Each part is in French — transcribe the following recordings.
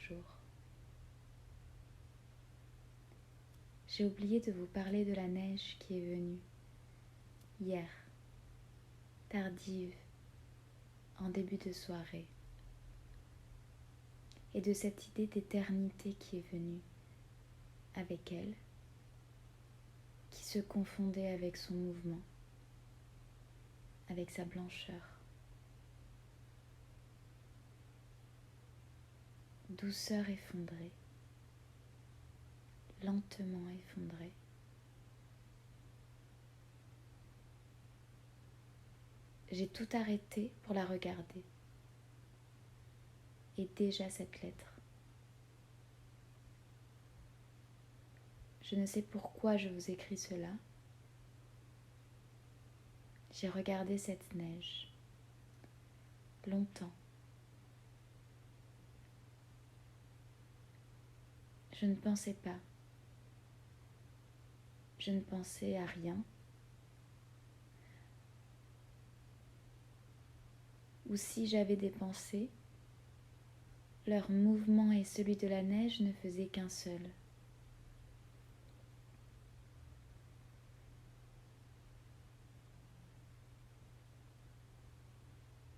jour. J'ai oublié de vous parler de la neige qui est venue hier, tardive, en début de soirée, et de cette idée d'éternité qui est venue avec elle, qui se confondait avec son mouvement, avec sa blancheur. Douceur effondrée, lentement effondrée. J'ai tout arrêté pour la regarder. Et déjà cette lettre. Je ne sais pourquoi je vous écris cela. J'ai regardé cette neige longtemps. Je ne pensais pas. Je ne pensais à rien. Ou si j'avais des pensées, leur mouvement et celui de la neige ne faisaient qu'un seul.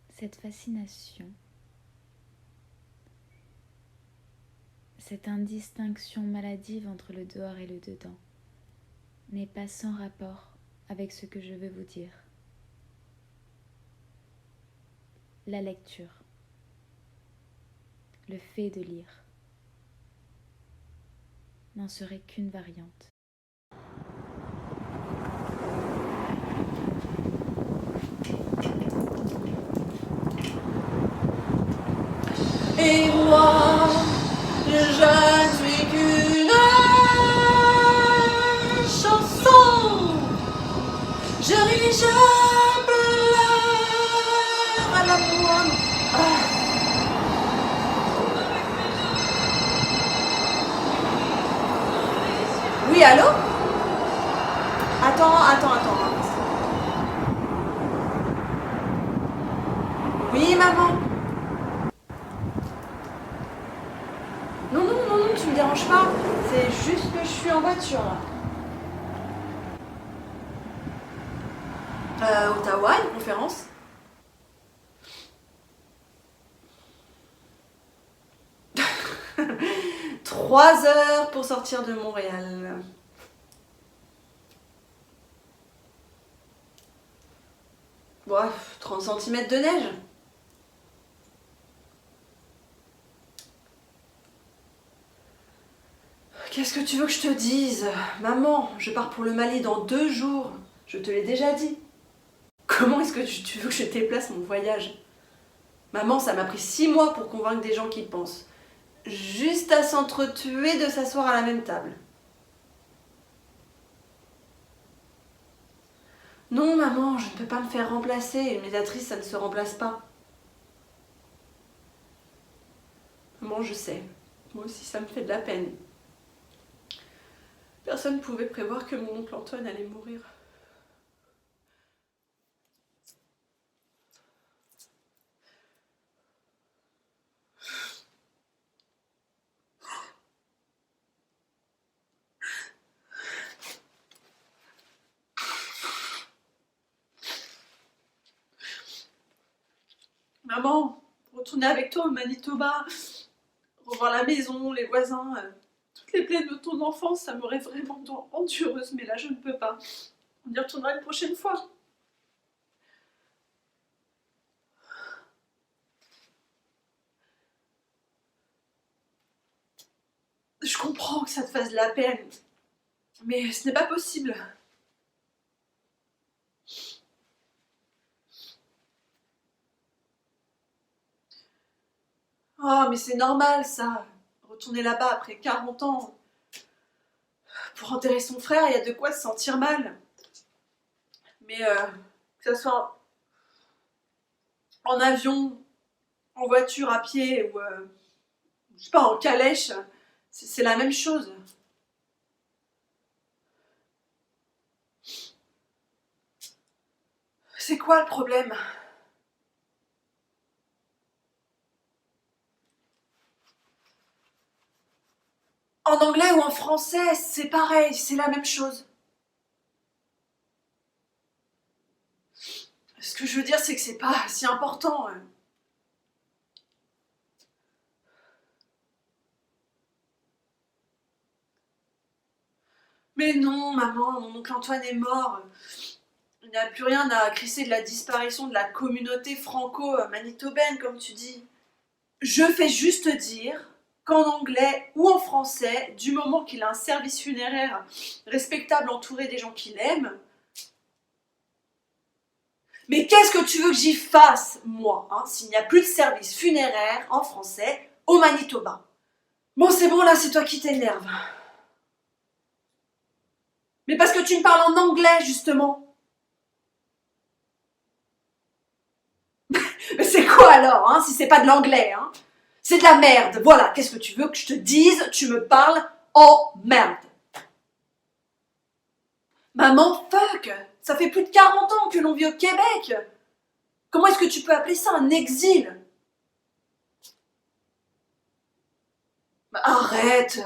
Cette fascination, cette indistinction maladive entre le dehors et le dedans, n'est pas sans rapport avec ce que je veux vous dire. La lecture, le fait de lire, n'en serait qu'une variante. Et moi, je ne suis qu'une chanson. Je ris, je pleure à la fois. Oui, allô? Attends. Oui, maman. Non, tu me déranges pas. C'est juste que je suis en voiture là. Ottawa, une conférence. 3 heures pour sortir de Montréal. Bref, 30 cm de neige. Qu'est-ce que tu veux que je te dise? Maman, je pars pour le Mali dans 2 jours. Je te l'ai déjà dit. Comment est-ce que tu veux que je déplace mon voyage? Maman, ça m'a pris 6 mois pour convaincre des gens qui pensent. Juste à s'entretuer de s'asseoir à la même table. Non, maman, je ne peux pas me faire remplacer. Une médiatrice, ça ne se remplace pas. Maman, je sais. Moi aussi, ça me fait de la peine. Personne ne pouvait prévoir que mon oncle Antoine allait mourir. Maman, retourner avec toi au Manitoba, revoir la maison, les voisins, toutes les plaies de ton enfance, ça m'aurait vraiment rendu heureuse, mais là je ne peux pas. On y retournera une prochaine fois. Je comprends que ça te fasse de la peine, mais ce n'est pas possible. Oh, mais c'est normal ça. Retourner là-bas après 40 ans pour enterrer son frère, il y a de quoi se sentir mal. Mais que ce soit en avion, en voiture, à pied ou je sais pas, en calèche, c'est la même chose. C'est quoi le problème? En anglais ou en français, c'est pareil, c'est la même chose. Ce que je veux dire, c'est que c'est pas si important. Mais non, maman, mon oncle Antoine est mort. Il n'y a plus rien à crisser de la disparition de la communauté franco-manitobaine, comme tu dis. Je fais juste dire qu'en anglais ou en français, du moment qu'il a un service funéraire respectable entouré des gens qu'il aime, mais qu'est-ce que tu veux que j'y fasse, moi, s'il n'y a plus de service funéraire en français au Manitoba? Bon, c'est bon, là, c'est toi qui t'énerve. Mais parce que tu me parles en anglais, justement. Mais c'est quoi alors, si c'est pas de l'anglais, C'est de la merde, voilà, qu'est-ce que tu veux que je te dise? Tu me parles en merde. Maman, fuck, ça fait plus de 40 ans que l'on vit au Québec. Comment est-ce que tu peux appeler ça un exil? Bah, arrête,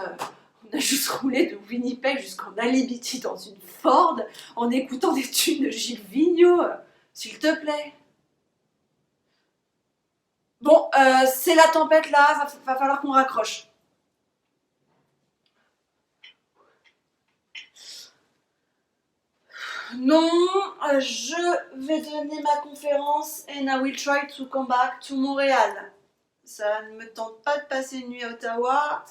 on a juste roulé de Winnipeg jusqu'en Alibiti dans une Ford en écoutant des tunes de Gilles Vigneault, s'il te plaît. Bon, c'est la tempête là, va falloir qu'on raccroche. Non, je vais donner ma conférence and I will try to come back to Montréal. Ça ne me tente pas de passer une nuit à Ottawa,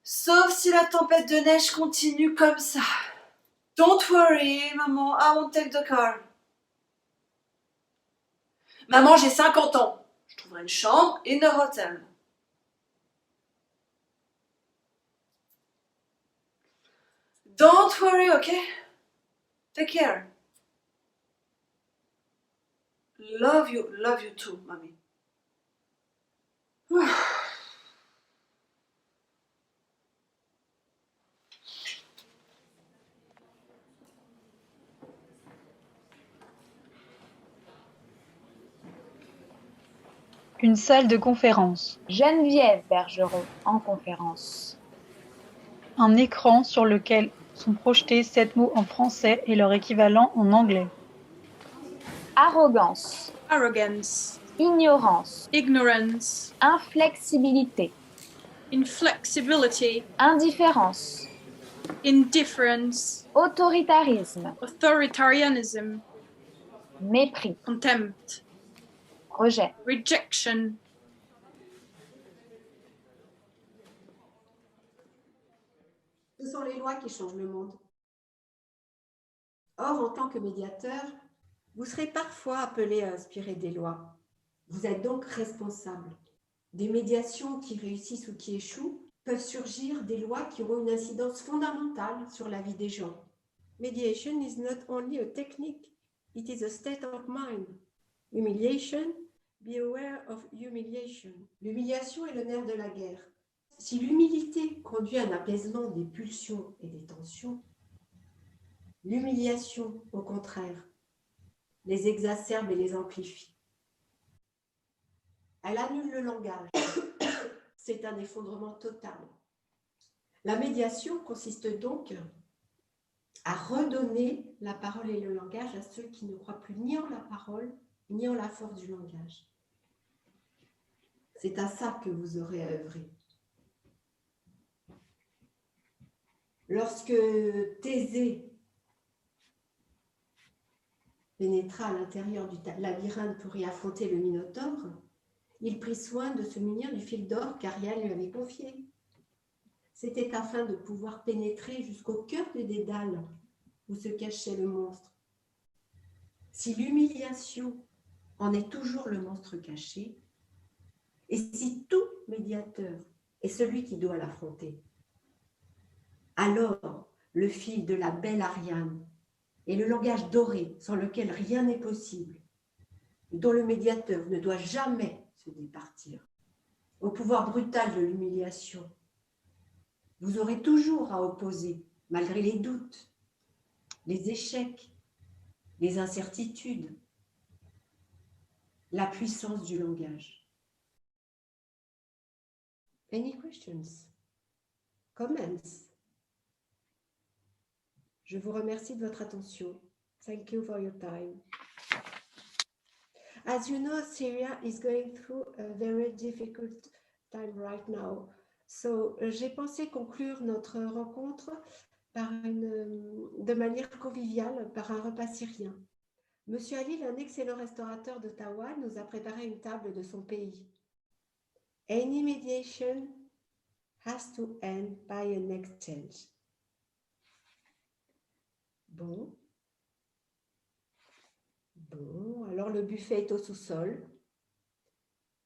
sauf si la tempête de neige continue comme ça. Don't worry, maman, I won't take the car. Maman, j'ai 50 ans. Je trouverai une chambre in a hotel. Don't worry, okay? Take care. Love you too, mommy. Une salle de conférence. Geneviève Bergerot en conférence. Un écran sur lequel sont projetés 7 mots en français et leur équivalent en anglais. Arrogance. Arrogance. Ignorance. Ignorance. Inflexibilité. Inflexibility. Indifférence. Indifference. Autoritarisme. Authoritarianism. Mépris. Contempt. Rejet. Rejection. Ce sont les lois qui changent le monde. Or, en tant que médiateur, vous serez parfois appelé à inspirer des lois. Vous êtes donc responsable. Des médiations qui réussissent ou qui échouent peuvent surgir des lois qui auront une incidence fondamentale sur la vie des gens. Mediation is not only a technique, it is a state of mind. Humiliation, be aware of humiliation. L'humiliation est le nerf de la guerre. Si l'humilité conduit à un apaisement des pulsions et des tensions, l'humiliation, au contraire, les exacerbe et les amplifie. Elle annule le langage. C'est un effondrement total. La médiation consiste donc à redonner la parole et le langage à ceux qui ne croient plus ni en la parole, ni en la force du langage. C'est à ça que vous aurez à œuvrer. Lorsque Thésée pénétra à l'intérieur du labyrinthe pour y affronter le Minotaure, il prit soin de se munir du fil d'or qu'Ariel lui avait confié. C'était afin de pouvoir pénétrer jusqu'au cœur des dédales où se cachait le monstre. Si l'humiliation en est toujours le monstre caché, et si tout médiateur est celui qui doit l'affronter, alors le fil de la belle Ariane et le langage doré sans lequel rien n'est possible, dont le médiateur ne doit jamais se départir, au pouvoir brutal de l'humiliation, vous aurez toujours à opposer, malgré les doutes, les échecs, les incertitudes, la puissance du langage. Any questions? commence. Je vous remercie de votre attention. Thank you for your time. As you know, Syria is going through a very difficult time right now. So, j'ai pensé conclure notre rencontre de manière conviviale par un repas syrien. Monsieur Halil, un excellent restaurateur d'Ottawa, nous a préparé une table de son pays. Any mediation has to end by an exchange. Bon, alors le buffet est au sous-sol.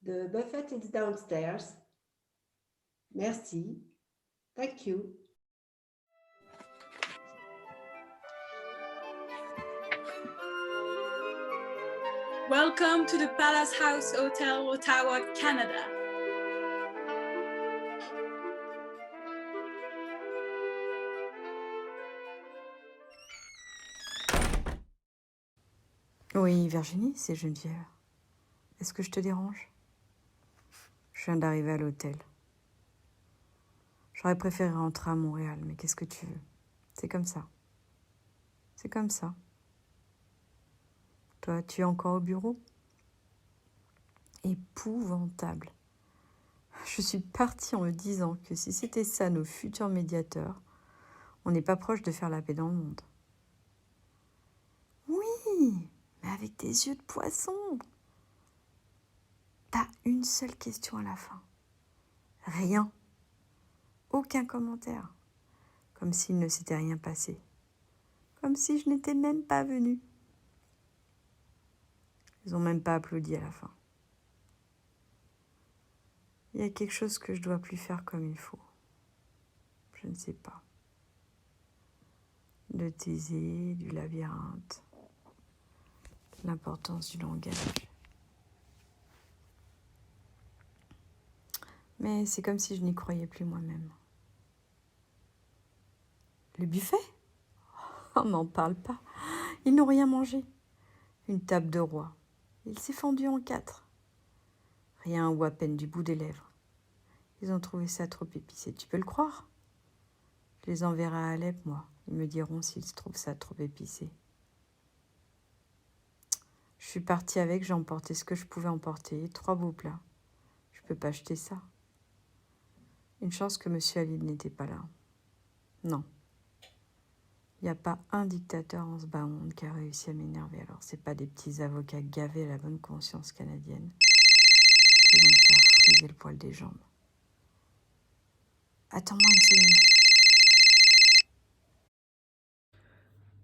The buffet is downstairs. Merci. Thank you. Welcome to the Palace House Hotel, Ottawa, Canada. Oui, Virginie, c'est Geneviève. Est-ce que je te dérange? Je viens d'arriver à l'hôtel. J'aurais préféré rentrer à Montréal, mais qu'est-ce que tu veux? C'est comme ça. C'est comme ça. Toi, tu es encore au bureau? Épouvantable. Je suis partie en me disant que si c'était ça nos futurs médiateurs, on n'est pas proche de faire la paix dans le monde. Oui, mais avec des yeux de poisson. Pas une seule question à la fin. Rien. Aucun commentaire. Comme s'il ne s'était rien passé. Comme si je n'étais même pas venue. Ils n'ont même pas applaudi à la fin. Il y a quelque chose que je dois plus faire comme il faut. Je ne sais pas. De Thésée, du labyrinthe, l'importance du langage. Mais c'est comme si je n'y croyais plus moi-même. Le buffet? On n'en parle pas. Ils n'ont rien mangé. Une table de roi. Il s'est fendu en 4. Rien ou à peine du bout des lèvres. Ils ont trouvé ça trop épicé. Tu peux le croire? Je les enverrai à Alep, moi. Ils me diront s'ils trouvent ça trop épicé. Je suis partie avec, j'ai emporté ce que je pouvais emporter. 3 beaux plats. Je peux pas acheter ça. Une chance que monsieur Halil n'était pas là. Non. Il n'y a pas un dictateur en ce bas monde qui a réussi à m'énerver. Alors, c'est pas des petits avocats gavés à la bonne conscience canadienne qui vont me faire friser le poil des jambes. Attends-moi une seconde.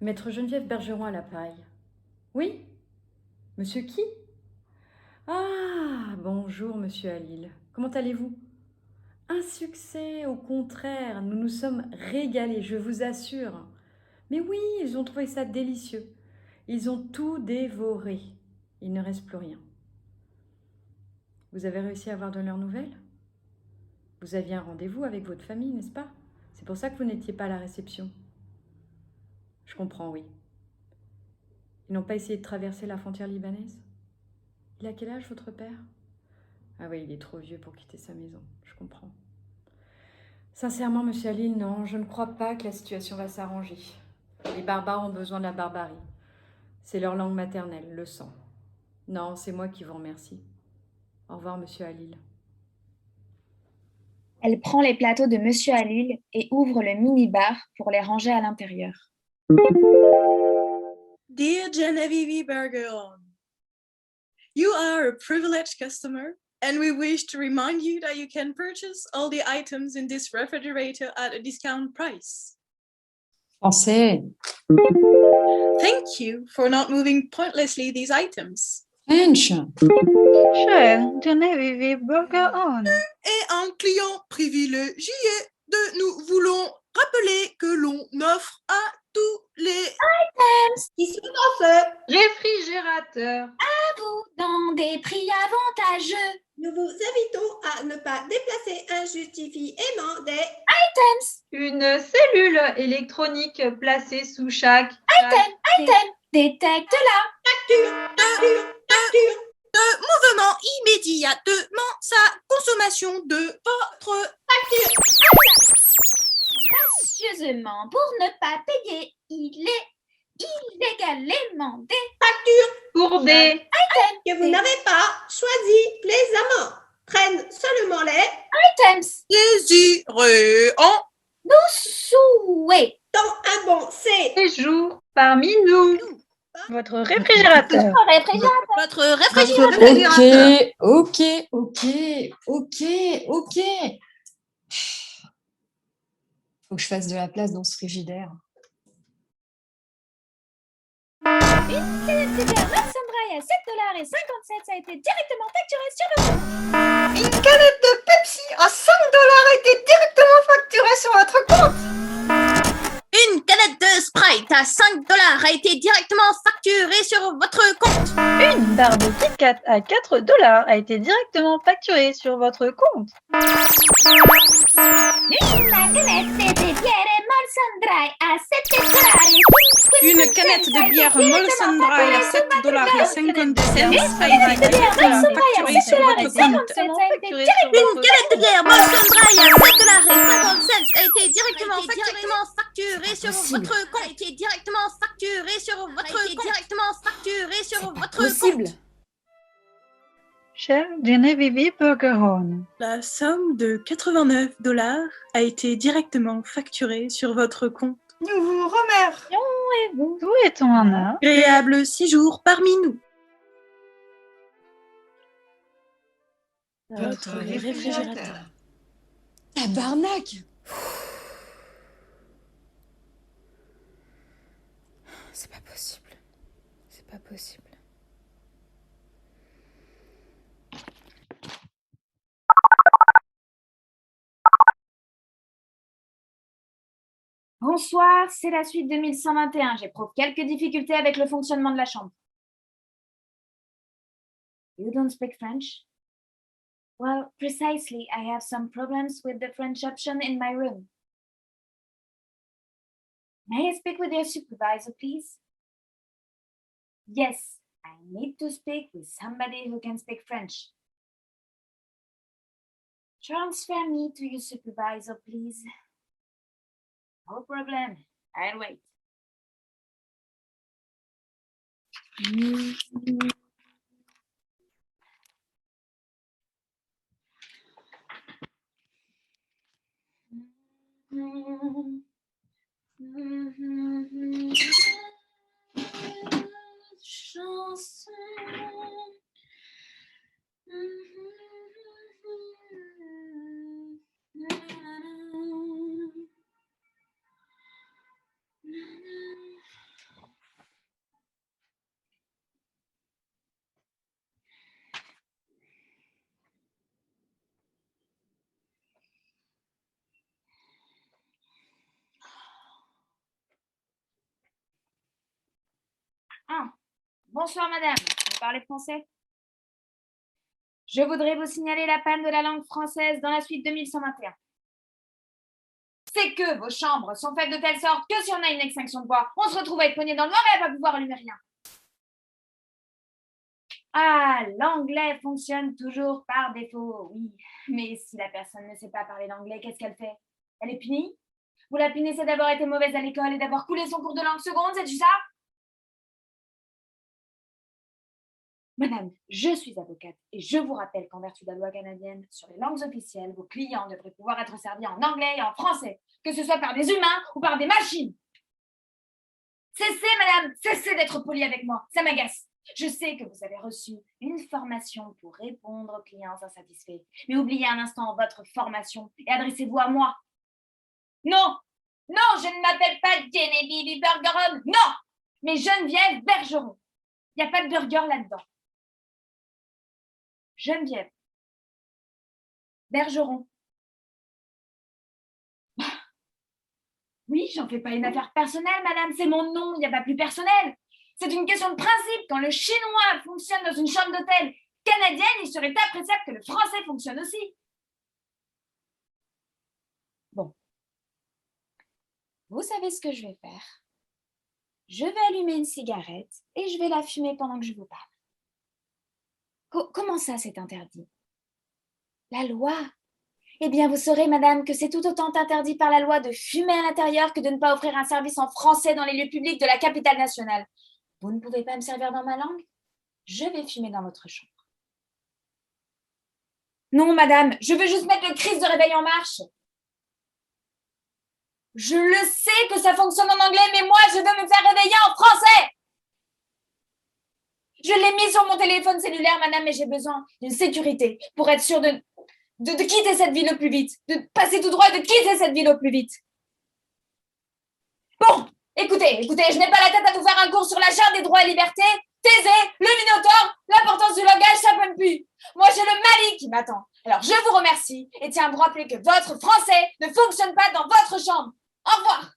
Maître Geneviève Bergeron à l'appareil. Oui? Monsieur qui? Ah, bonjour, monsieur Halil. Comment allez-vous? Un succès, au contraire. Nous nous sommes régalés, je vous assure. Mais oui, ils ont trouvé ça délicieux. Ils ont tout dévoré. Il ne reste plus rien. Vous avez réussi à avoir de leurs nouvelles? Vous aviez un rendez-vous avec votre famille, n'est-ce pas? C'est pour ça que vous n'étiez pas à la réception. Je comprends, oui. Ils n'ont pas essayé de traverser la frontière libanaise? Il a quel âge, votre père? Ah oui, il est trop vieux pour quitter sa maison, je comprends. Sincèrement, monsieur Halil, non, je ne crois pas que la situation va s'arranger. Les barbares ont besoin de la barbarie. C'est leur langue maternelle, le sang. Non, c'est moi qui vous remercie. Au revoir, monsieur Halil. Elle prend les plateaux de monsieur Halil et ouvre le mini-bar pour les ranger à l'intérieur. Dear Genevieve Bergeron, you are a privileged customer, and we wish to remind you that you can purchase all the items in this refrigerator at a discount price. Français. Thank you for not moving pointlessly these items. French. Cher Genevieve Bergeron. Et un client privilégié nous voulons rappeler que l'on offre à tous les Qui sont dans ce Réfrigérateur. Dans des prix avantageux. Nous vous invitons à ne pas déplacer injustifiément des Une cellule électronique placée sous chaque Détecte-la. mouvements immédiatement sa consommation de votre facture. sérieusement pour ne pas payer. Il est illégalement des Pour des Que vous n'avez pas choisi plaisamment. Prennent seulement les items. Désiré en Nous souhaitons un bon séjours parmi nous. Votre réfrigérateur. votre réfrigérateur. Ok. Faut que je fasse de la place dans ce frigidaire. une canette de bière Molson Dry à 7,57 $ a été directement facturée sur votre compte. Une canette de Pepsi à 5 $ a été directement facturée sur votre compte. Une canette de Sprite à 5 $ a été directement facturée sur votre compte. Une barre de Kit Kat à 4 $ a été directement facturée sur votre compte. Una canette de bière Molson Dry à 7,50 $. Une canette de bière Molson Dry à 7,50 $ a été directement facturée sur votre compte. Une canette de bière Molson Dry à 7,50 $ a été directement facturée sur votre compte. A été directement facturée sur votre compte. Cher Genevieve Burgerhorn. La somme de 89 $ a été directement facturée sur votre compte. Nous vous remercions. Souhaitons un Agréable séjour parmi nous. Votre réfrigérateur. Tabarnak! C'est pas possible. C'est pas possible. Bonsoir, c'est la suite 2121. J'éprouve quelques difficultés avec le fonctionnement de la chambre. You don't speak French? Well, precisely. I have some problems with the French option in my room. May I speak with your supervisor, please? Yes, I need to speak with somebody who can speak French. Transfer me to your supervisor, please. No problem. I'll wait. Chanson. Ah, bonsoir madame, vous parlez français? Je voudrais vous signaler la panne de la langue française dans la suite 2121. C'est que vos chambres sont faites de telle sorte que si on a une extinction de bois, on se retrouve à être poigné dans le noir et à pas pouvoir allumer rien. Ah, l'anglais fonctionne toujours par défaut, oui. Mais si la personne ne sait pas parler l'anglais, qu'est-ce qu'elle fait? Elle est punie? Vous la punissez d'avoir été mauvaise à l'école et d'avoir coulé son cours de langue seconde, c'est-tu ça? Madame, je suis avocate et je vous rappelle qu'en vertu de la loi canadienne sur les langues officielles, vos clients devraient pouvoir être servis en anglais et en français, que ce soit par des humains ou par des machines. Cessez, madame, cessez d'être polie avec moi, ça m'agace. Je sais que vous avez reçu une formation pour répondre aux clients insatisfaits, mais oubliez un instant votre formation et adressez-vous à moi. Non, non, je ne m'appelle pas Genevieve Burgerhorn, non, mais Geneviève Bergeron. Il n'y a pas de burger là-dedans. Geneviève Bergeron. Oui, j'en fais pas une affaire personnelle, madame, c'est mon nom, il n'y a pas plus personnel. C'est une question de principe. Quand le chinois fonctionne dans une chambre d'hôtel canadienne, il serait appréciable que le français fonctionne aussi. Bon. Vous savez ce que je vais faire? Je vais allumer une cigarette et je vais la fumer pendant que je vous parle. Comment ça, c'est interdit? La loi. Eh bien, vous saurez, madame, que c'est tout autant interdit par la loi de fumer à l'intérieur que de ne pas offrir un service en français dans les lieux publics de la capitale nationale. Vous ne pouvez pas me servir dans ma langue? Je vais fumer dans votre chambre. Non, madame, je veux juste mettre le Christ de réveil en marche. Je le sais que ça fonctionne en anglais, mais moi, je veux me faire réveiller en français. Je l'ai mis sur mon téléphone cellulaire, madame, mais j'ai besoin d'une sécurité pour être sûre de quitter cette ville au plus vite, de passer tout droit et de quitter cette ville au plus vite. Bon, écoutez, je n'ai pas la tête à vous faire un cours sur la charte des droits et libertés. Taisez, le Minotaure, l'importance du langage, ça peut plus. Moi, j'ai le Mali qui m'attend. Alors, je vous remercie et tiens à vous rappeler que votre français ne fonctionne pas dans votre chambre. Au revoir.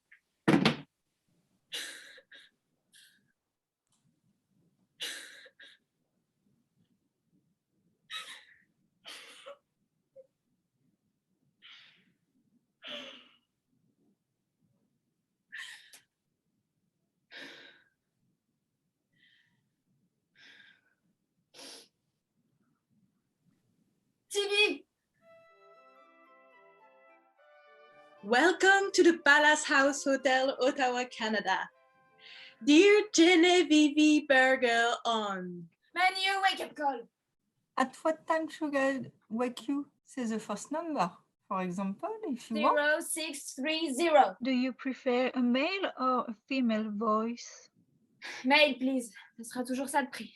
TV. Welcome to the Palace House Hotel, Ottawa, Canada. Dear Genevieve Berger on. My new wake-up call. At what time should I wake you? Say the first number. For example, if you want. 0630. Do you prefer a male or a female voice? Mail, please. Ce sera toujours ça de prix.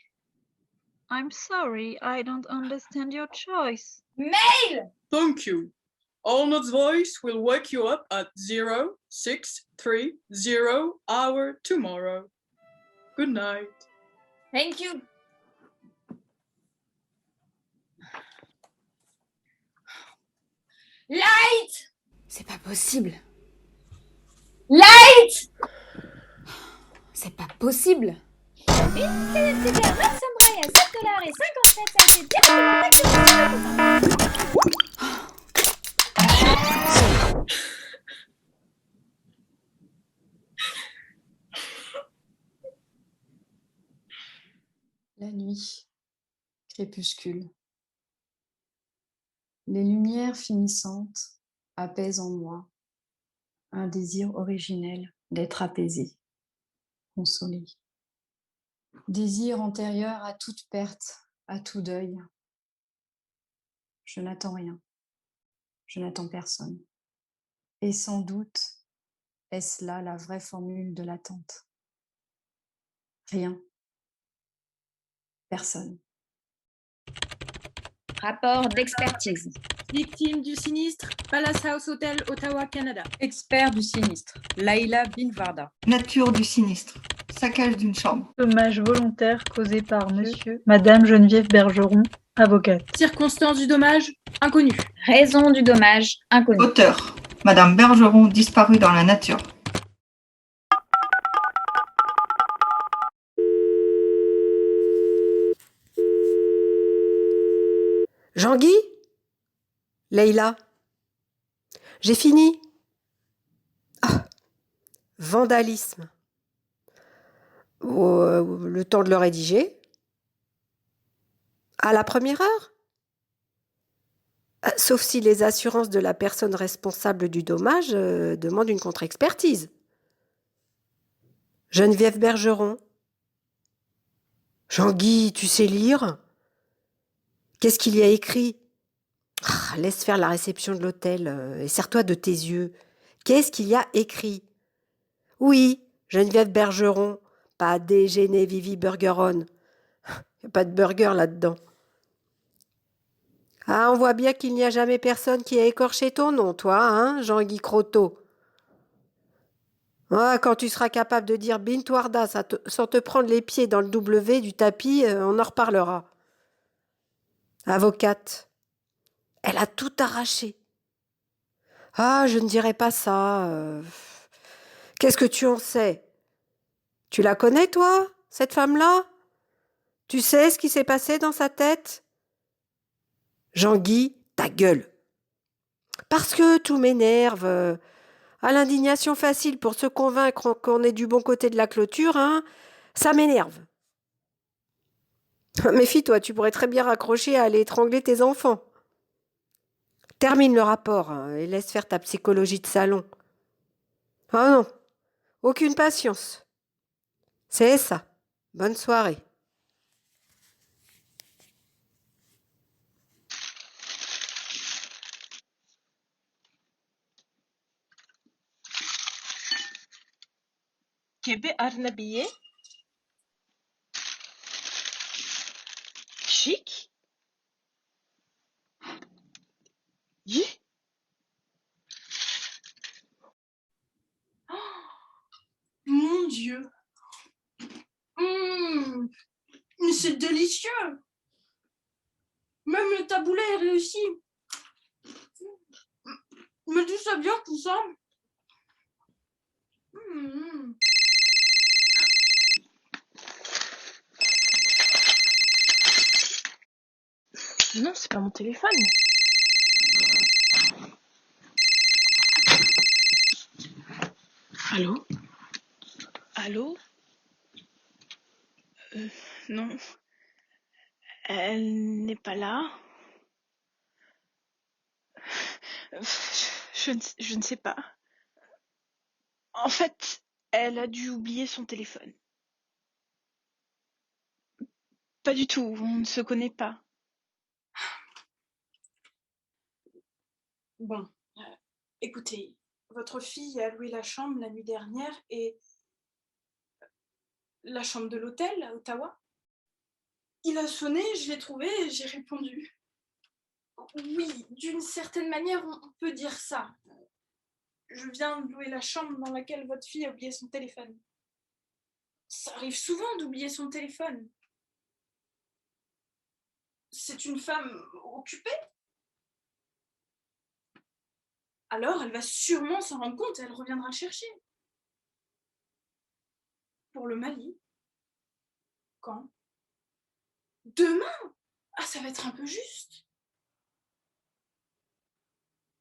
I'm sorry, I don't understand your choice. Mail! Thank you. Arnold's voice will wake you up at 0630 hour tomorrow. Good night. Thank you. Light! C'est pas possible. Light! C'est pas possible. Une canette de bière Max Sombrey à $7,57, ça fait directement d'activité. La nuit, crépuscule. Les lumières finissantes apaisent en moi un désir originel d'être apaisé, consolé. Désir antérieur à toute perte, à tout deuil. Je n'attends rien, je n'attends personne. Et sans doute, est-ce là la vraie formule de l'attente? Rien. Personne. Rapport d'expertise. Victime du sinistre, Palace House Hotel, Ottawa, Canada. Expert du sinistre, Laïla Binvarda. Nature du sinistre. Saccage d'une chambre. Dommage volontaire causé par monsieur, madame Geneviève Bergeron, avocate. Circonstances du dommage, inconnues. Raison du dommage, inconnue. Auteur. Madame Bergeron disparue dans la nature. Jean-Guy? Leïla? J'ai fini. Ah, vandalisme. Le temps de le rédiger. À la première heure? Sauf si les assurances de la personne responsable du dommage demandent une contre-expertise. Geneviève Bergeron. Jean-Guy, tu sais lire? Qu'est-ce qu'il y a écrit? Laisse faire la réception de l'hôtel et serre-toi de tes yeux. Qu'est-ce qu'il y a écrit? Oui, Geneviève Bergeron, pas des Genevieve Bergeron. Il n'y a pas de burger là-dedans. Ah, on voit bien qu'il n'y a jamais personne qui a écorché ton nom, toi, hein, Jean-Guy Croteau. Ah, quand tu seras capable de dire Bintwarda sans te prendre les pieds dans le W du tapis, on en reparlera. Avocate. Elle a tout arraché. Ah, je ne dirais pas ça. Qu'est-ce que tu en sais? Tu la connais, toi, cette femme-là? Tu sais ce qui s'est passé dans sa tête? Jean-Guy, ta gueule. Parce que tout m'énerve. À l'indignation facile pour se convaincre qu'on est du bon côté de la clôture, hein, ça m'énerve. Méfie-toi, tu pourrais très bien raccrocher à aller étrangler tes enfants. Termine le rapport hein, et laisse faire ta psychologie de salon. Oh non, aucune patience. C'est ça. Bonne soirée. Gibi Arnabiye. Chic. Yi. Mon Dieu. Mais c'est délicieux. Même le taboulet est réussi. Mais d'où ça vient tout ça? Non, c'est pas mon téléphone. Allô? Allô? Non. Elle n'est pas là. Je ne sais pas. En fait, elle a dû oublier son téléphone. Pas du tout, on ne se connaît pas. Bon, écoutez, votre fille a loué la chambre la nuit dernière et la chambre de l'hôtel à Ottawa. Il a sonné, je l'ai trouvé et j'ai répondu. Oui, d'une certaine manière, on peut dire ça. Je viens de louer la chambre dans laquelle votre fille a oublié son téléphone. Ça arrive souvent d'oublier son téléphone. C'est une femme occupée. Alors, elle va sûrement s'en rendre compte et elle reviendra le chercher. Pour le Mali. Quand? Demain? Ah, ça va être un peu juste.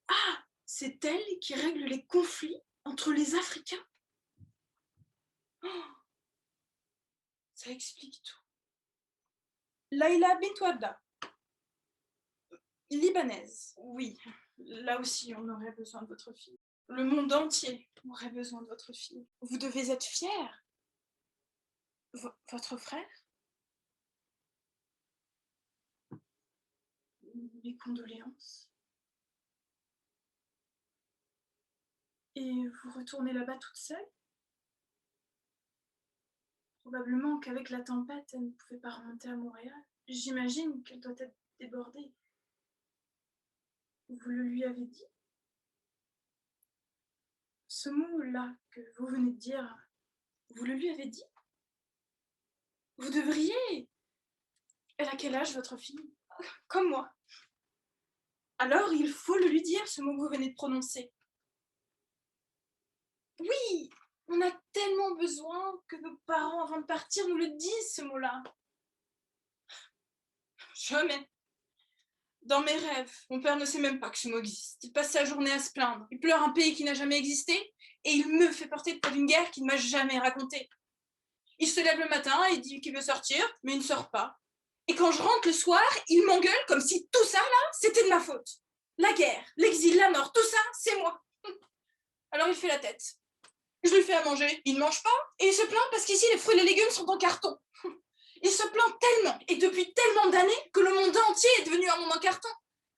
Ah, c'est elle qui règle les conflits entre les Africains. Oh, ça explique tout. Laila Bintouada. Libanaise, oui. Là aussi, on aurait besoin de votre fille. Le monde entier aurait besoin de votre fille. Vous devez être fière. Votre frère? Mes condoléances. Et vous retournez là-bas toute seule? Probablement qu'avec la tempête, elle ne pouvait pas remonter à Montréal. J'imagine qu'elle doit être débordée. Vous le lui avez dit? Ce mot-là que vous venez de dire, vous le lui avez dit? Vous devriez. Elle a quel âge, votre fille? Comme moi. Alors, il faut le lui dire, ce mot que vous venez de prononcer. Oui, on a tellement besoin que nos parents, avant de partir, nous le disent, ce mot-là. Jamais. Dans mes rêves, mon père ne sait même pas que ce mot existe. Il passe sa journée à se plaindre. Il pleure un pays qui n'a jamais existé et il me fait porter le poids d'une guerre qu'il ne m'a jamais racontée. Il se lève le matin et dit qu'il veut sortir, mais il ne sort pas. Et quand je rentre le soir, il m'engueule comme si tout ça, là, c'était de ma faute. La guerre, l'exil, la mort, tout ça, c'est moi. Alors il fait la tête. Je lui fais à manger, il ne mange pas, et il se plaint parce qu'ici, les fruits et les légumes sont en carton. Il se plaint tellement, et depuis tellement d'années, que le monde entier est devenu un monde en carton.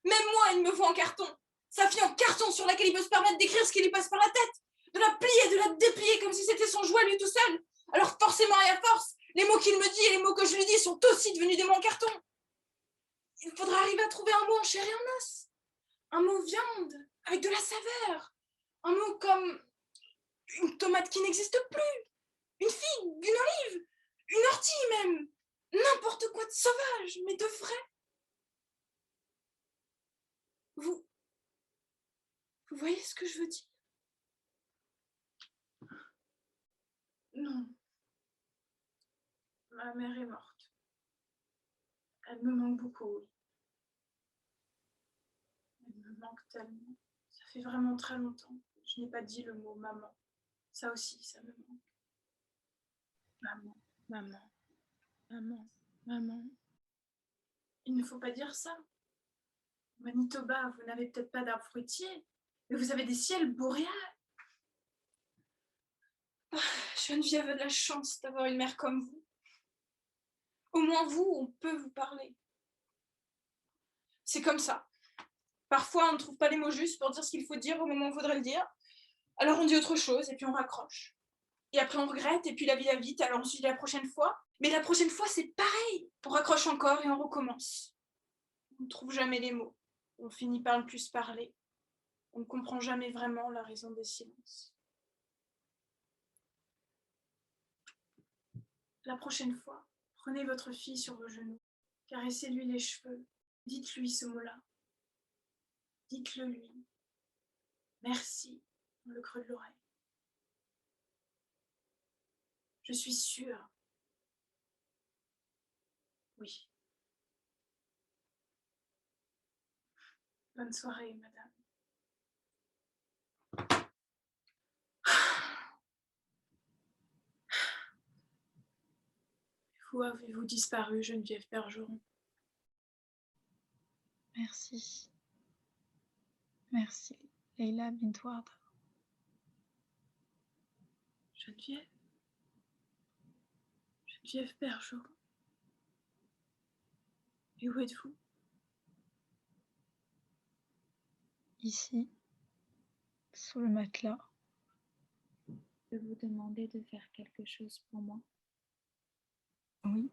Même moi, il me voit en carton. Sa fille en carton sur laquelle il peut se permettre d'écrire ce qui lui passe par la tête, de la plier, de la déplier comme si c'était son jouet lui tout seul. Alors forcément et à force, les mots qu'il me dit et les mots que je lui dis sont aussi devenus des mots en carton. Il faudra arriver à trouver un mot en chair et en os. Un mot viande, avec de la saveur. Un mot comme une tomate qui n'existe plus, une figue, une olive, une ortie même. N'importe quoi de sauvage, mais de vrai. Vous voyez ce que je veux dire? Non. Ma mère est morte. Elle me manque beaucoup, oui. Elle me manque tellement. Ça fait vraiment très longtemps. Je n'ai pas dit le mot maman. Ça aussi, ça me manque. Maman, maman, maman, maman. Il ne faut pas dire ça. Au Manitoba, vous n'avez peut-être pas d'arbres fruitiers, mais vous avez des ciels boréaux. Ah, Geneviève a de la chance d'avoir une mère comme vous. Au moins vous, on peut vous parler. C'est comme ça. Parfois, on ne trouve pas les mots justes pour dire ce qu'il faut dire au moment où il faudrait le dire. Alors on dit autre chose et puis on raccroche. Et après on regrette et puis la vie va vite, alors on se dit la prochaine fois. Mais la prochaine fois, c'est pareil. On raccroche encore et on recommence. On ne trouve jamais les mots. On finit par ne plus se parler. On ne comprend jamais vraiment la raison des silences. La prochaine fois, prenez votre fille sur vos genoux. Caressez-lui les cheveux. Dites-lui ce mot-là. Dites-le lui. Merci, dans le creux de l'oreille. Je suis sûre. Oui. Bonne soirée, madame. Où avez-vous disparu, Geneviève Bergeron? Merci. Merci, Leila bint Warda. Geneviève? Geneviève Bergeron? Et où êtes-vous? Ici, sous le matelas. Je peux vous demander de faire quelque chose pour moi? Oui.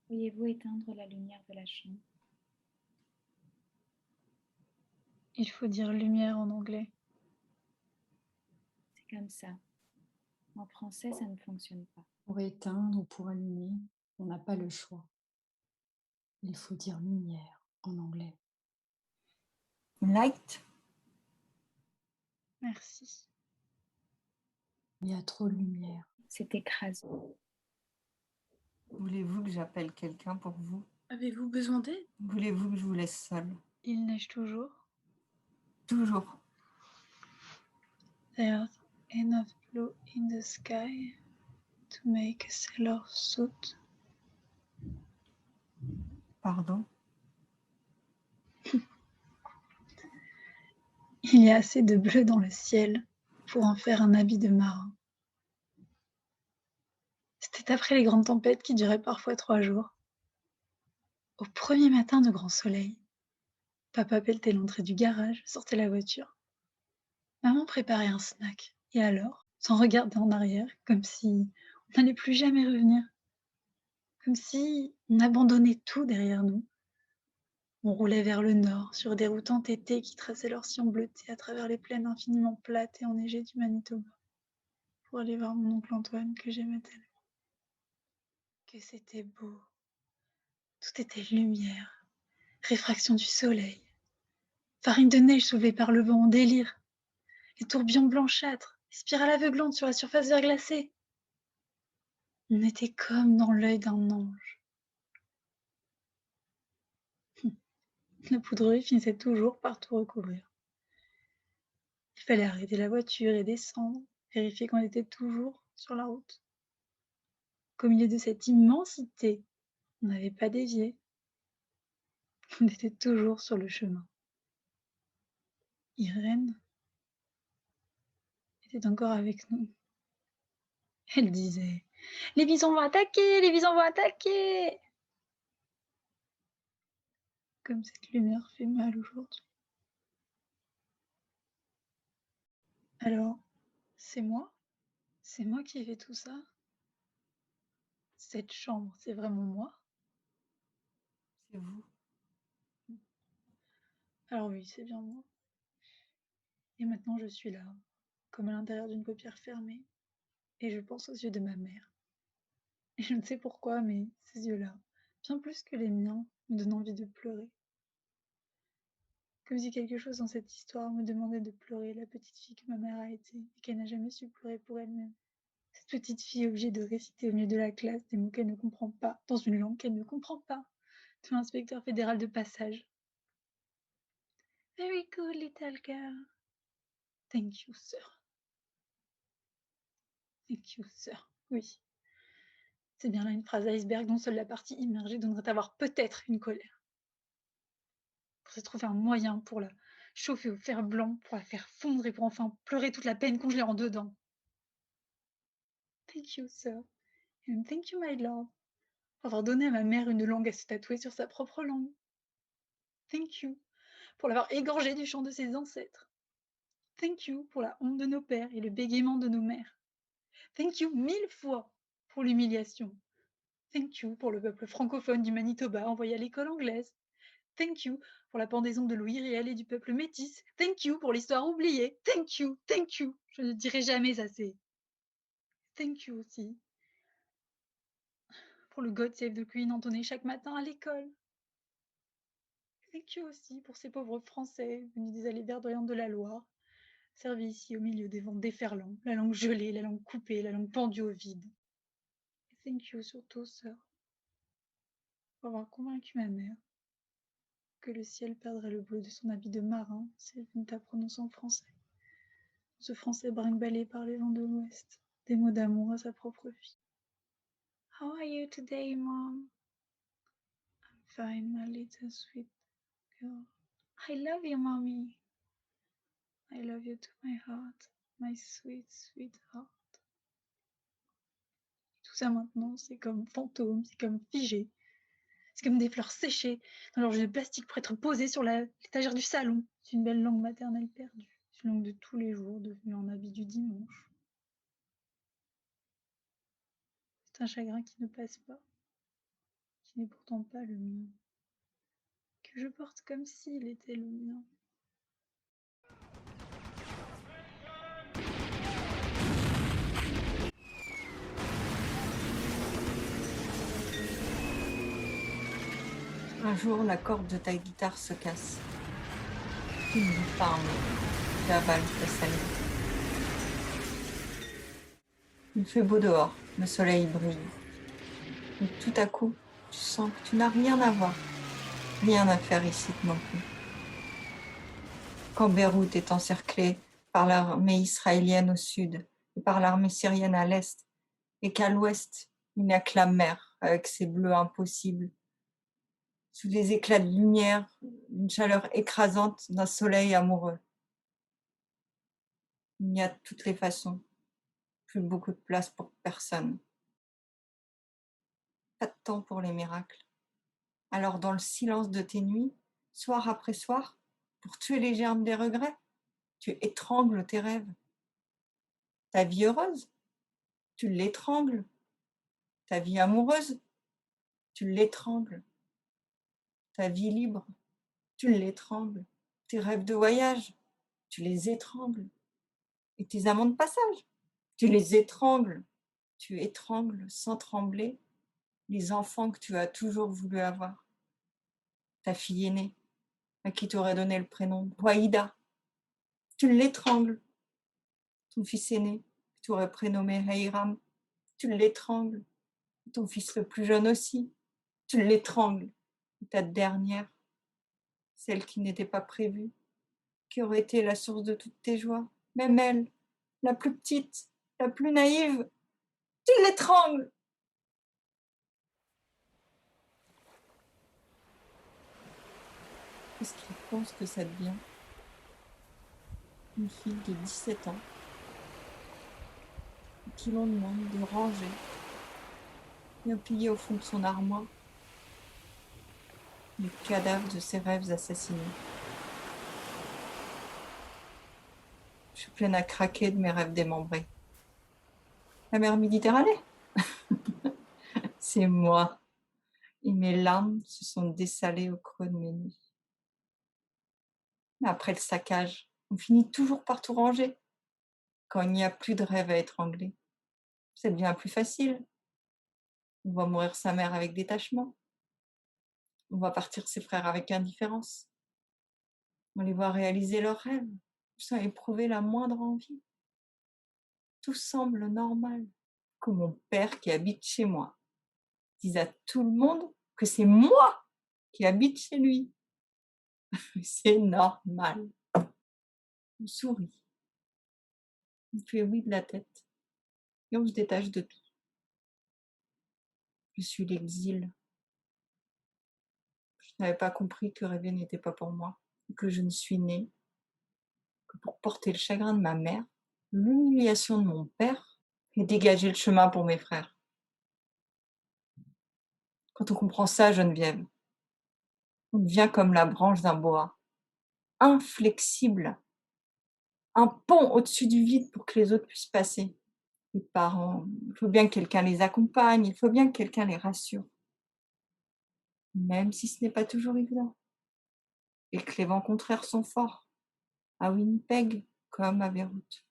Pourriez-vous éteindre la lumière de la chambre? Il faut dire lumière en anglais. C'est comme ça. En français, ça ne fonctionne pas. Pour éteindre ou pour allumer, on n'a pas le choix. Il faut dire lumière en anglais. Light. Merci. Il y a trop de lumière. C'est écrasant. Voulez-vous que j'appelle quelqu'un pour vous? Avez-vous besoin d'aide? Voulez-vous que je vous laisse seule? Il neige toujours. Toujours. There's enough blue in the sky to make a sailor suit. Pardon? Il y a assez de bleu dans le ciel pour en faire un habit de marin. C'était après les grandes tempêtes qui duraient parfois 3 jours. Au premier matin de grand soleil, papa pelletait l'entrée du garage, sortait la voiture. Maman préparait un snack. Et alors, sans regarder en arrière, comme si on n'allait plus jamais revenir. Comme si on abandonnait tout derrière nous. On roulait vers le nord, sur des routes entêtées qui traçaient leur sillon bleuté à travers les plaines infiniment plates et enneigées du Manitoba, pour aller voir mon oncle Antoine que j'aimais tellement. Que c'était beau. Tout était lumière, réfraction du soleil, farine de neige soulevée par le vent en délire, les tourbillons blanchâtres, les spirales aveuglantes sur la surface verglacée. On était comme dans l'œil d'un ange. La poudrerie finissait toujours par tout recouvrir. Il fallait arrêter la voiture et descendre, vérifier qu'on était toujours sur la route. Qu'au milieu de cette immensité, on n'avait pas dévié. On était toujours sur le chemin. Irène était encore avec nous. Elle disait « Les bisons vont attaquer, les bisons vont attaquer !» Comme cette lumière fait mal aujourd'hui. Alors, c'est moi qui ai fait tout ça? Cette chambre, c'est vraiment moi? C'est vous. Alors oui, c'est bien moi. Et maintenant, je suis là, comme à l'intérieur d'une paupière fermée, et je pense aux yeux de ma mère. Et je ne sais pourquoi, mais ces yeux-là, bien plus que les miens, me donnent envie de pleurer. Comme si quelque chose dans cette histoire me demandait de pleurer la petite fille que ma mère a été, et qu'elle n'a jamais su pleurer pour elle-même. Cette petite fille obligée de réciter au milieu de la classe des mots qu'elle ne comprend pas, dans une langue qu'elle ne comprend pas, de l'inspecteur fédéral de passage. Very good, little girl. Thank you, sir. Thank you, sir. Oui. C'est bien là une phrase iceberg dont seule la partie immergée donnerait à voir peut-être une colère. pour se trouver un moyen pour la chauffer au fer blanc, pour la faire fondre et pour enfin pleurer toute la peine congelée en dedans. Thank you, sir, and thank you, my lord, pour avoir donné à ma mère une langue à se tatouer sur sa propre langue. Thank you, pour l'avoir égorgée du chant de ses ancêtres. Thank you pour la honte de nos pères et le bégaiement de nos mères. Thank you 1000 fois pour l'humiliation. Thank you pour le peuple francophone du Manitoba envoyé à l'école anglaise. Thank you pour la pendaison de Louis Riel et du peuple métis. Thank you pour l'histoire oubliée. Thank you, thank you. Je ne dirai jamais assez. Thank you aussi pour le God Save the Queen entonné chaque matin à l'école. Thank you aussi pour ces pauvres Français venus des allées verdoyantes de la Loire, servis ici au milieu des vents déferlants, la langue gelée, la langue coupée, la langue pendue au vide. Et thank you surtout, sœur, pour avoir convaincu ma mère que le ciel perdrait le bleu de son habit de marin si elle venait à prononcer en français. Ce français brinque-ballé par les vents de l'Ouest, des mots d'amour à sa propre vie. How are you today, Mom? I'm fine, my little sweet girl. I love you, Mommy. I love you to my heart, my sweet, sweet heart. Tout ça maintenant, c'est comme fantôme, c'est comme figé. C'est comme des fleurs séchées dans leur jus de plastique pour être posées sur l'étagère du salon. C'est une belle langue maternelle perdue. C'est une langue de tous les jours, devenue en habit du dimanche. C'est un chagrin qui ne passe pas, qui n'est pourtant pas le mien, que je porte comme s'il était le mien. Un jour, la corde de ta guitare se casse. Tu ne dis pas un mot. Tu avales ta salive. Il fait beau dehors, le soleil brille. Et tout à coup, tu sens que tu n'as rien à voir, rien à faire ici non plus. Quand Beyrouth est encerclée par l'armée israélienne au sud et par l'armée syrienne à l'est, et qu'à l'ouest, il n'y a que la mer avec ses bleus impossibles, sous les éclats de lumière, une chaleur écrasante d'un soleil amoureux. Il n'y a de toutes les façons plus beaucoup de place pour personne. Pas de temps pour les miracles. Alors dans le silence de tes nuits, soir après soir, pour tuer les germes des regrets, tu étrangles tes rêves. Ta vie heureuse, tu l'étrangles. Ta vie amoureuse, tu l'étrangles. Ta vie libre, tu l'étrangles. Tes rêves de voyage, tu les étrangles. Et tes amants de passage, tu les étrangles. Tu étrangles sans trembler les enfants que tu as toujours voulu avoir. Ta fille aînée, à qui tu aurais donné le prénom Waïda, tu l'étrangles. Ton fils aîné, que tu aurais prénommé Heiram, tu l'étrangles. Ton fils le plus jeune aussi, tu l'étrangles. Et ta dernière, celle qui n'était pas prévue, qui aurait été la source de toutes tes joies, même elle, la plus petite, la plus naïve, tu l'étrangles. Qu'est-ce qu'il pense que ça devient? Une fille de 17 ans qui l'on demande de ranger et plier au fond de son armoire les cadavres de ses rêves assassinés. Je suis pleine à craquer de mes rêves démembrés. La mer Méditerranée, c'est moi. Et mes larmes se sont dessalées au creux de mes nuits. Mais après le saccage, on finit toujours par tout ranger. Quand il n'y a plus de rêve à étrangler, ça devient plus facile. On voit mourir sa mère avec détachement. On voit partir ses frères avec indifférence. On les voit réaliser leurs rêves sans éprouver la moindre envie. Tout semble normal. Que mon père qui habite chez moi dise à tout le monde que c'est moi qui habite chez lui. C'est normal. On sourit. On fait oui de la tête. Et on se détache de tout. Je suis l'exil. Je n'avais pas compris que rêver n'était pas pour moi, que je ne suis née que pour porter le chagrin de ma mère, l'humiliation de mon père et dégager le chemin pour mes frères. Quand on comprend ça, Geneviève, on devient comme la branche d'un boa, inflexible, un pont au-dessus du vide pour que les autres puissent passer. Les parents, il faut bien que quelqu'un les accompagne, il faut bien que quelqu'un les rassure, même si ce n'est pas toujours évident. Et que les vents contraires sont forts, à Winnipeg comme à Beyrouth.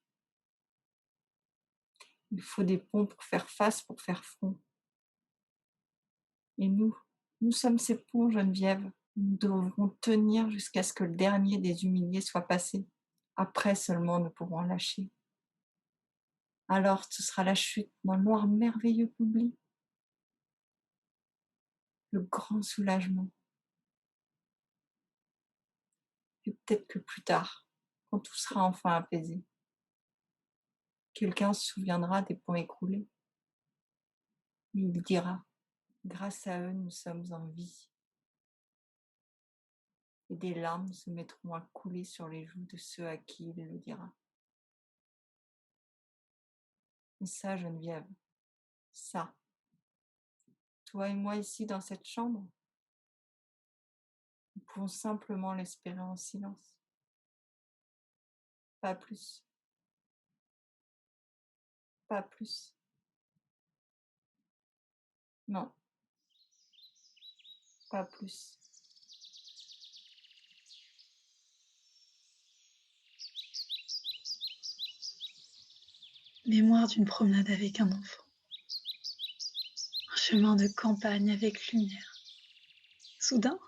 Il faut des ponts pour faire face, pour faire front. Et nous sommes ces ponts, Geneviève. Nous devrons tenir jusqu'à ce que le dernier des humiliés soit passé. Après seulement, nous pourrons lâcher. Alors, ce sera la chute dans le noir merveilleux qu'oublie. Le grand soulagement. Et peut-être que plus tard, quand tout sera enfin apaisé, quelqu'un se souviendra des ponts écroulés. Et il dira, grâce à eux, nous sommes en vie. Et des larmes se mettront à couler sur les joues de ceux à qui il le dira. Et ça, Geneviève, ça, toi et moi ici dans cette chambre, nous pouvons simplement l'espérer en silence. Pas plus. Pas plus. Non. Pas plus. Mémoire d'une promenade avec un enfant. Un chemin de campagne avec lumière. Soudain,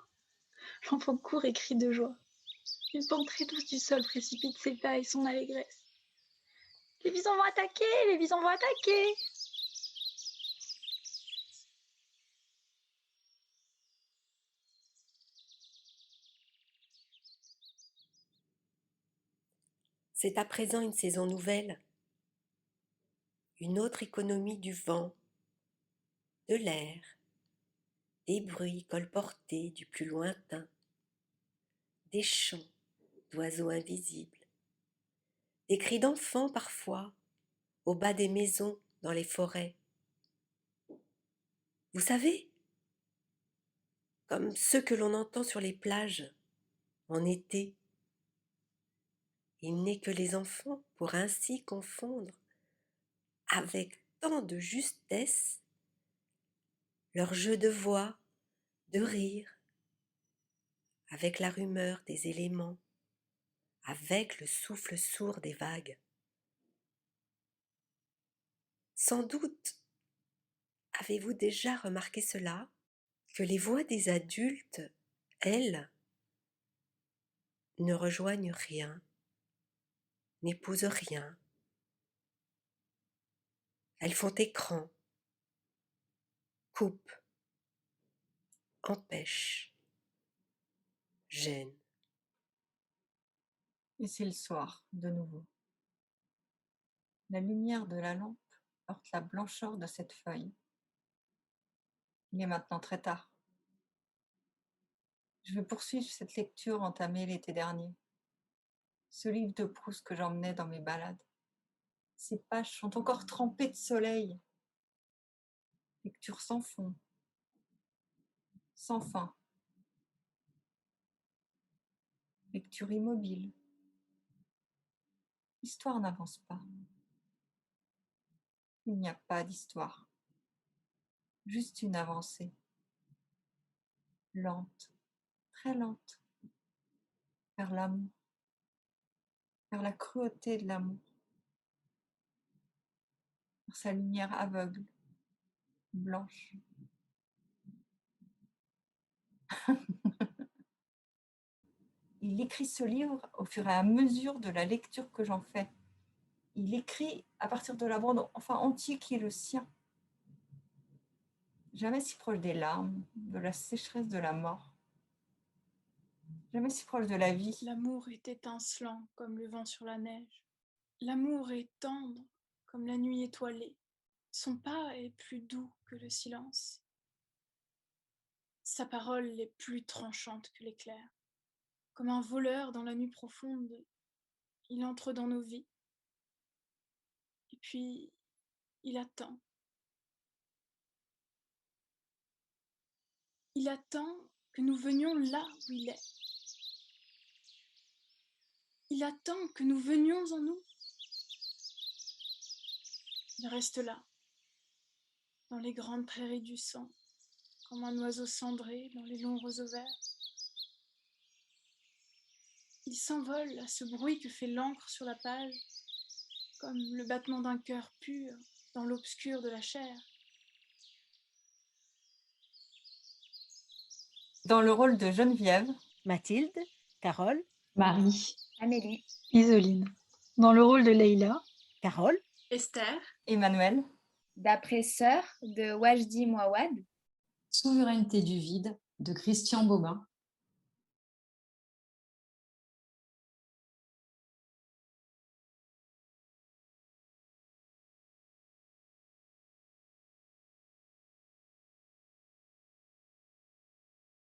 l'enfant court et crie de joie. Une pente très douce du sol précipite ses pas et son allégresse. Les visons vont attaquer! Les visons vont attaquer! C'est à présent une saison nouvelle, une autre économie du vent, de l'air, des bruits colportés du plus lointain, des chants d'oiseaux invisibles, des cris d'enfants parfois, au bas des maisons, dans les forêts. Vous savez, comme ceux que l'on entend sur les plages en été. Il n'est que les enfants pour ainsi confondre avec tant de justesse leur jeu de voix, de rire, avec la rumeur des éléments, avec le souffle sourd des vagues. Sans doute avez-vous déjà remarqué cela, que les voix des adultes, elles, ne rejoignent rien, n'épousent rien. Elles font écran, coupent, empêchent, gênent. Et c'est le soir, de nouveau. La lumière de la lampe heurte la blancheur de cette feuille. Il est maintenant très tard. Je vais poursuivre cette lecture entamée l'été dernier. Ce livre de Proust que j'emmenais dans mes balades. Ces pages sont encore trempées de soleil. Lecture sans fond, sans fin. Lecture immobile. L'histoire n'avance pas. Il n'y a pas d'histoire. Juste une avancée. Lente, très lente. Vers l'amour. Vers la cruauté de l'amour. Vers sa lumière aveugle, blanche. Il écrit ce livre au fur et à mesure de la lecture que j'en fais. Il écrit à partir de l'abandon, enfin entier qui est le sien. Jamais si proche des larmes, de la sécheresse de la mort. Jamais si proche de la vie. L'amour est étincelant comme le vent sur la neige. L'amour est tendre comme la nuit étoilée. Son pas est plus doux que le silence. Sa parole est plus tranchante que l'éclair. Comme un voleur dans la nuit profonde, il entre dans nos vies. Et puis, il attend. Il attend que nous venions là où il est. Il attend que nous venions en nous. Il reste là, dans les grandes prairies du sang, comme un oiseau cendré dans les longs roseaux verts. Il s'envole à ce bruit que fait l'encre sur la page, comme le battement d'un cœur pur dans l'obscur de la chair. Dans le rôle de Geneviève, Mathilde, Carole, Marie. Amélie. Isoline. Dans le rôle de Leïla, Carole, Esther. Emmanuel, D'après Sœur de Wajdi Mouawad. Souveraineté du vide de Christian Bobin.